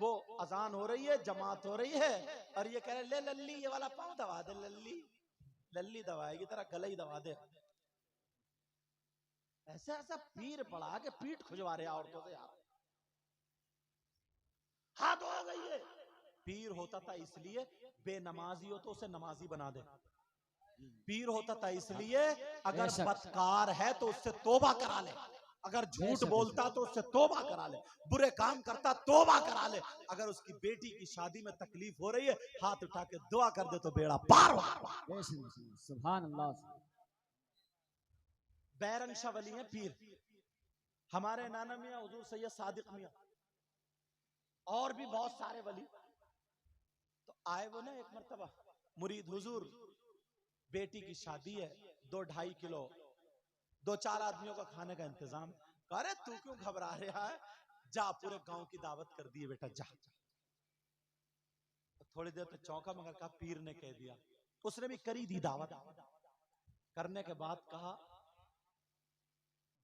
वो अजान हो रही है, जमात हो रही है, और ये कह रहे ले लल्ली ये वाला पाँव दबा दे, लल्ली लल्ली दबाएगी तेरा गला ही दबा दे। ऐसा ऐसा पीर पड़ा के पीठ खुजवा रहे औरतों से यार। हाथ हो गई है। पीर होता था इसलिए बेनमाजी हो तो उसे नमाजी बना दे। पीर होता था इसलिए अगर बेशक। बदकार है तो उससे तौबा करा ले, अगर झूठ बेशक। बोलता तो उससे तौबा करा ले, बुरे काम करता तौबा करा ले, अगर उसकी बेटी की शादी में तकलीफ हो रही है हाथ उठा के दुआ कर दे तो बेड़ा पार हो। बेशक, सुभान अल्लाह। बैरन शाह वली है पीर, हमारे नाना मियां हुजूर सैयद सादिक मियां और भी बहुत सारे वली। तो आए वो ना एक मर्तबा मुरीद, हुजूर बेटी की शादी है, 2-2.5 किलो 2-4 आदमियों का खाने का इंतजाम। अरे तू क्यों घबरा रहा है, जा पूरे गांव की दावत कर दिए बेटा जा। थोड़ी देर तो चौंका मगर कहा पीर ने कह दिया, उसने भी करी दी दावत। करने के बाद कहा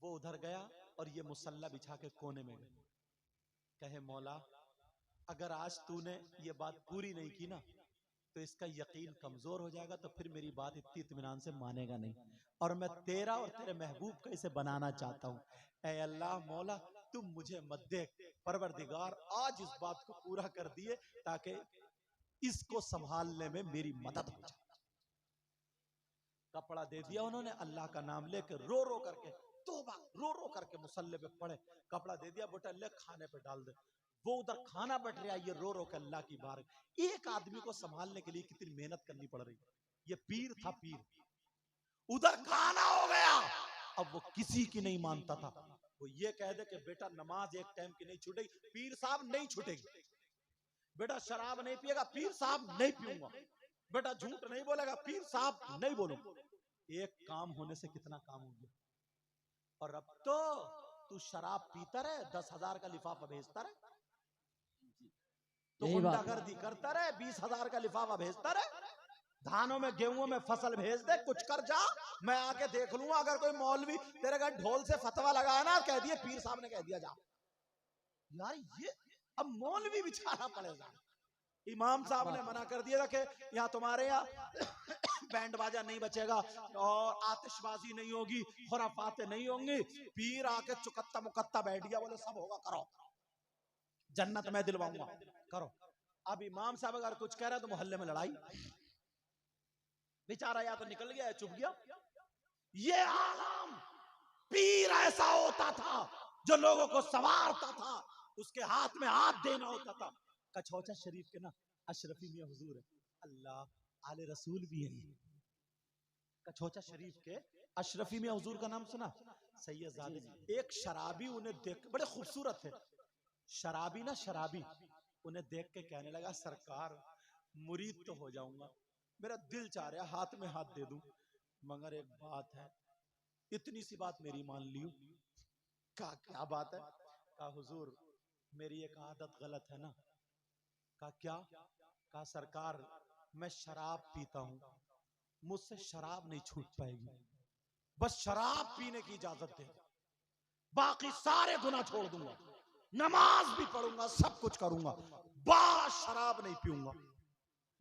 वो उधर गया और ये मुसल्ला बिछा के कोने में गया, कहे मौला अगर आज तूने ये बात पूरी नहीं की ना तो इसका यकीन कमजोर हो जाएगा, तो फिर मेरी बात इतनी इत्मीनान से मानेगा नहीं, और मैं तेरा और तेरे महबूब का इसे बनाना चाहता हूँ। ऐ अल्लाह मौला तुम मुझे मत देख, परवरदिगार आज इस बात को पूरा कर दिए ताकि इसको संभालने में मेरी मदद हो जाए। कपड़ा दे दिया उन्होंने, अल्लाह का नाम लेकर रो रो करके तौबा रो रो करके मुसल्ले पे पड़े, कपड़ा दे दिया बेटा ले खाने पे डाल दे। वो उधर खाना बैठ रहा, ये रो रो के अल्लाह की बार। एक आदमी को संभालने के लिए कितनी मेहनत करनी पड़ रही। ये पीर था पीर, उधर खाना हो गया, अब वो किसी की नहीं मानता था। वो ये कह दे कि बेटा नमाज एक टाइम की नहीं छूटेगी, पीर साहब नहीं छूटेगी। बेटा शराब नहीं पिएगा, पीर साहब नहीं पीऊंगा। बेटा झूठ नहीं बोलेगा, पीर साहब नहीं बोलूंगा। एक काम होने से कितना काम हो गया। और अब तो तू शराब पीता रहे, 10,000 का लिफाफा भेजता रहे, तो गुंडागर्दी करता रहे, 20,000 का लिफाफा भेजता रहे, धानों में गेहूं में फसल भेज दे, कुछ कर जा, मैं आके देख लूंगा। अगर कोई मौलवी तेरे घर ढोल से फतवा लगाया ना, कह दिए पीर साहब ने कह दिया जा। यार ये अब मौलवी बिचारा पड़ेगा। इमाम साहब ने मना कर दिया था कि यहाँ तुम्हारे यहाँ बैंड बाजा नहीं बचेगा और आतिशबाजी नहीं होगी, खुराफाते नहीं होंगी। पीर आके चुकत्ता मुकत्ता बैठ गया, बोले सब होगा करो, जन्नत में दिलवाऊंगा करो। अब इमाम साहब अगर कुछ कह रहे हैं तो मोहल्ले में लड़ाई, बेचारा या तो निकल गया या चुप गया। ये आलम पीर ऐसा होता था जो लोगों को संवारता था, उसके हाथ में हाथ देना होता था। कछौचा शरीफ के ना अशरफी में हुजूर है, अल्लाह आले रसूल भी है। कछौचा शरीफ के अशरफी में हुजूर का नाम सुना, सैयद ज़ादे। एक शराबी उन्हें देख, बड़े खूबसूरत थे शराबी ना, शराबी उन्हें देख के कहने लगा सरकार मुरीद तो हो जाऊंगा, मेरा दिल चाह रहा हाथ में हाथ दे दूं, मगर एक बात है, इतनी सी बात मेरी मान लियो। कहा क्या बात है? कहा हुजूर मेरी एक आदत गलत है ना। कहा क्या? कहा सरकार मैं शराब पीता हूं, मुझसे शराब नहीं छूट पाएगी, बस शराब पीने की इजाजत दे, बाकी सारे गुनाह छोड़ दूंगा, नमाज भी पढ़ूंगा, सब कुछ करूंगा, बस शराब नहीं पीऊंगा,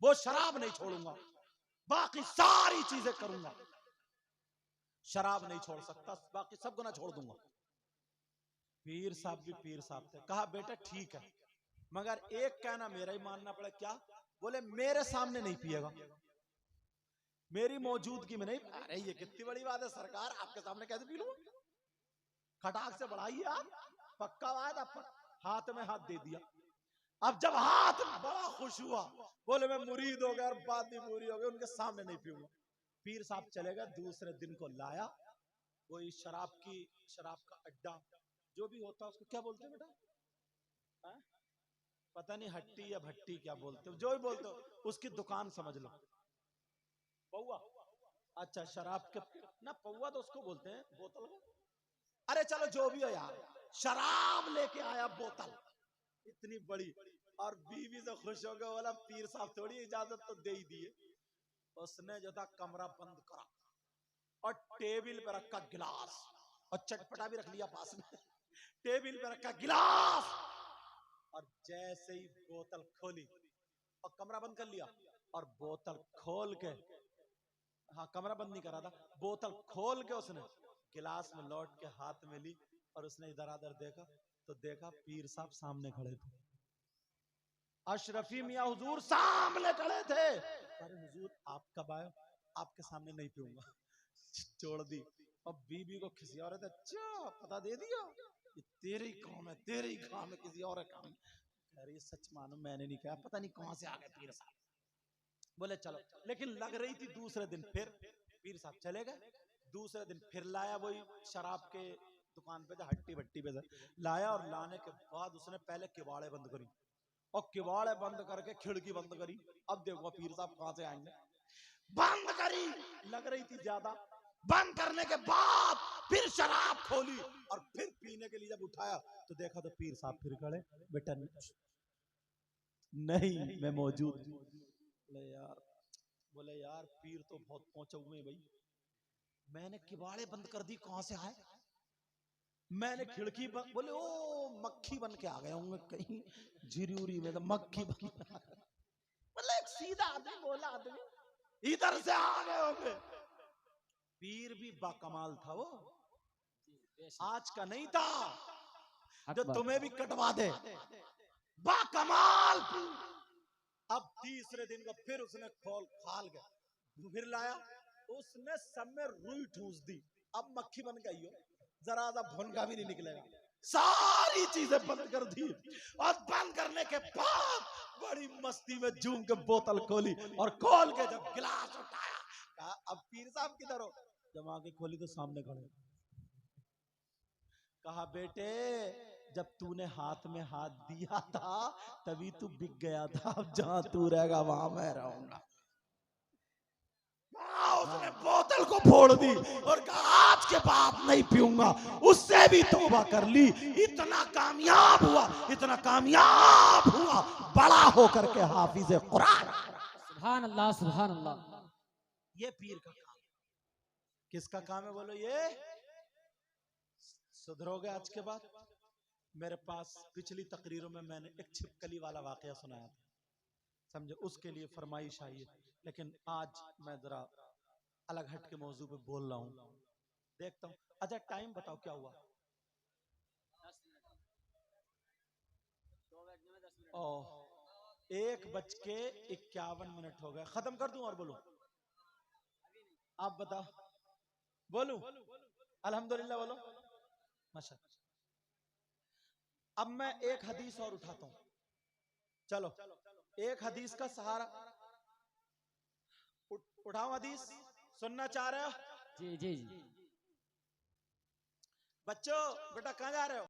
वो शराब नहीं छोड़ूंगा, बाकी सारी चीजें करूंगा, शराब नहीं छोड़ सकता, बाकी सब गुनाह छोड़ दूंगा। पीर साहब भी पीर साहब थे। कहा बेटा ठीक है, मगर एक कहना मेरा ही मानना पड़े। क्या? बोले मेरे सामने नहीं पिएगा, मेरी मौजूदगी में नहीं। अरे ये कितनी बड़ी बात है सरकार, आपके सामने कैसे पी लूंगा? खटाक से बढ़ाइए आप, पक्का वादा। हाथ में हाथ दे दिया। अब जब हाथ बड़ा खुश हुआ, बोले मैं मुरीद हो गया और बात भी पूरी हो गई, उनके सामने नहीं पीऊंगा। पीर साहब चले गए, दूसरे दिन को लाया वही शराब का अड्डा जो भी होता है, उसको क्या बोलते हैं बेटा? पता नहीं हट्टी या भट्टी क्या बोलते हो, जो भी बोलते हो, उसकी दुकान समझ लो। पौवा, अच्छा शराब के ना, पौवा तो उसको बोलते हैं, बोतल। अरे चलो जो भी हो यार, शराब लेके आया बोतल इतनी बड़ी, और बीवी से खुश हो गया, बोला पीर साहब थोड़ी इजाजत तो दे ही दिए। उसने जो था कमरा बंद करा और टेबल पे रखा गिलास और चटपटा भी रख लिया पास में। टेबल पे रखा गिलास, और जैसे ही बोतल खोली और कमरा बंद कर लिया, और बोतल खोल के, हाँ कमरा बंद नहीं करा था, बोतल खोल के उसने गिलास में लौट के हाथ में ली, और उसने इधर उधर देखा तो देखा पीर साहब सामने खड़े थे। अशरफी मियां हुजूर सामने खड़े थे। अरे हुजूर आप कब आए? आपके सामने नहीं पीऊंगा। छोड़ दी। और बीबी को किसी और था, अच्छा पता दे दिया, ये तेरी काम है, तेरी काम है, किसी और काम। अरे सच मानो मैंने नहीं कहा, पता नहीं कहां से आ गए पीर साहब। बोले चलो, लेकिन लग रही थी दूसरे दिन फिर पीर साहब चले गए। दूसरे दिन फिर लाया वही शराब के दुकान पे, हट्टी भट्टी पे लाया, और लाने के बाद उसने पहले किवाड़े बंद करी, और किवाड़े बंद करके खिड़की बंद करी। अब देखो पीर साहब कहां से आएंगे। बंद करी, लग रही थी ज्यादा। बंद करने के बाद फिर शराब खोली, और फिर पीने के लिए जब उठाया तो देखा तो पीर साहब फिर खड़े। बेटा नहीं, मैं मौजूद। बोले यार पीर तो बहुत पहुंचे हुए भाई, मैंने किवाड़े बंद कर दी, कहां से आए? मैंने खिड़की बंद, बोले ओ मक्खी बन के आ गए होंगे कहीं झिरी में, तो मक्खी बन, मतलब एक सीधा आदमी बोला, आदमी इधर से आ गए होंगे। पीर भी बाकमाल था वो, आज का नहीं था जो तुम्हें भी कटवा दे, बाकमाल। अब तीसरे दिन को फिर उसने खोल खाल गया, फिर लाया, उसने सब में रुई ठूस दी। अब मक्खी बन गई हो, जरा सा भुनका भी नहीं निकलेगा। सारी चीजें बंद कर दी, और बंद करने के बाद बड़ी मस्ती में झूम के बोतल खोली, और खोल के जब गिलास उठाया, कहा अब पीर साहब किधर हो? जब आके खोली तो सामने खड़े। कहा बेटे जब तूने हाथ में हाथ दिया था तभी तू बिक गया था, अब जहां तू रहेगा वहां मैं रहूंगा। उसने बोतल को फोड़ दी और कहा आज के बाद नहीं पीऊंगा, उससे भी तौबा कर ली। इतना कामयाब हुआ, इतना कामयाब हुआ, बड़ा होकर के हाफिज कुरान। सुभान अल्लाह, सुभान अल्लाह। ये पीर का काम। किसका काम है बोलो? ये सुधरोगे आज के बाद। मेरे पास पिछली तकरीरों में मैंने एक छिपकली वाला वाकया सुनाया था, समझे, उसके लिए फरमाइश आई है, लेकिन आज मैं जरा अलग हट के मौजू पे बोल रहा हूं। देखता हूं। अच्छा टाइम बताओ क्या हुआ? 1:51 हो गए। खत्म कर दूं और बोलूं? आप बताओ, बोलूं? अल्हम्दुलिल्लाह बोलो, माशाअल्लाह। अब मैं एक हदीस और उठाता हूं, चलो एक हदीस का सहारा उठाओ। हदीस सुनना चाह रहे हो? जी जी जी। बच्चों बेटा कहां जा रहे हो?